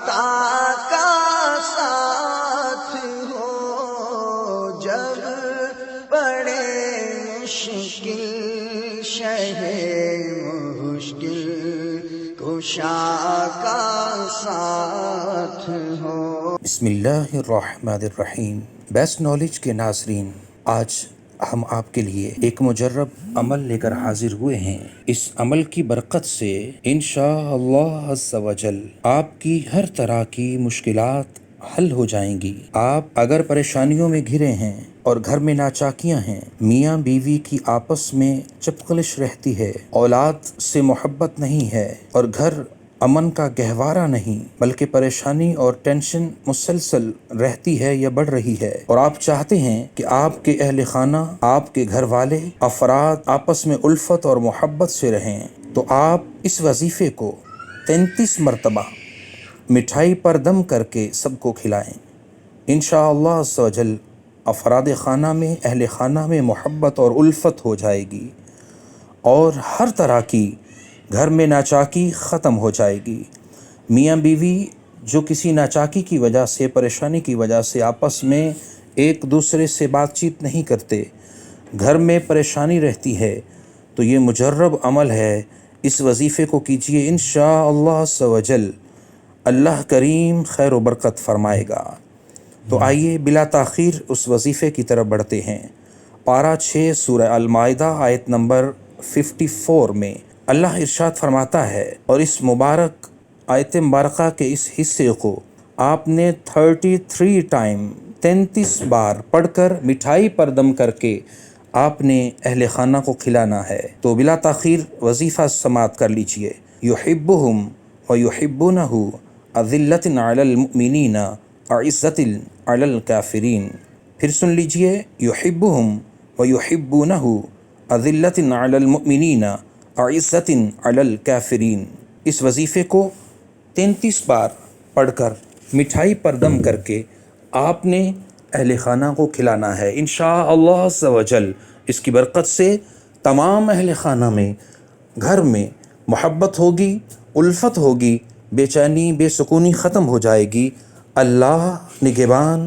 عطا کا ساتھ ہو جب پڑے مشکل شہ مشکل کشا کا ساتھ ہو۔ بسم اللہ الرحمن الرحیم۔ بیسٹ نالج کے ناظرین، آج ہم آپ کے لیے ایک مجرب عمل لے کر حاضر ہوئے ہیں۔ اس عمل کی برکت سے انشاءاللہ عز و جل آپ کی ہر طرح کی مشکلات حل ہو جائیں گی۔ آپ اگر پریشانیوں میں گھرے ہیں اور گھر میں ناچاکیاں ہیں، میاں بیوی کی آپس میں چپقلش رہتی ہے، اولاد سے محبت نہیں ہے اور گھر امن کا گہوارہ نہیں بلکہ پریشانی اور ٹینشن مسلسل رہتی ہے یا بڑھ رہی ہے، اور آپ چاہتے ہیں کہ آپ کے اہل خانہ، آپ کے گھر والے افراد آپس میں الفت اور محبت سے رہیں، تو آپ اس وظیفے کو 33 مرتبہ مٹھائی پر دم کر کے سب کو کھلائیں۔ انشاءاللہ عز و جل افراد خانہ میں، اہل خانہ میں محبت اور الفت ہو جائے گی اور ہر طرح کی گھر میں ناچاکی ختم ہو جائے گی۔ میاں بیوی جو کسی ناچاکی کی وجہ سے، پریشانی کی وجہ سے آپس میں ایک دوسرے سے بات چیت نہیں کرتے، گھر میں پریشانی رہتی ہے، تو یہ مجرب عمل ہے، اس وظیفے کو کیجیے، انشاءاللہ عز و جل اللہ کریم خیر و برکت فرمائے گا۔ تو آئیے بلا تاخیر اس وظیفے کی طرف بڑھتے ہیں۔ پارہ 6 سورہ المائدہ آیت نمبر 54 میں اللہ ارشاد فرماتا ہے، اور اس مبارک آیت مبارکہ کے اس حصے کو آپ نے 33 ٹائم 33 بار پڑھ کر مٹھائی پر دم کر کے آپ نے اہل خانہ کو کھلانا ہے۔ تو بلا تاخیر وظیفہ سماعت کر لیجئے۔ یحبہم ویحبونہ اذلۃ علی المؤمنین اعزۃ علی الکافرین۔ پھر سن لیجئے، یحبہم ویحبونہ اذلۃ علی المؤمنین اعزۃ علی الکافرین۔ اس وظیفے کو 33 بار پڑھ کر مٹھائی پر دم کر کے آپ نے اہل خانہ کو کھلانا ہے۔ انشاءاللہ عز و جل اس کی برکت سے تمام اہل خانہ میں، گھر میں محبت ہوگی، الفت ہوگی، بے چینی، بے سکونی ختم ہو جائے گی۔ اللہ نگہبان۔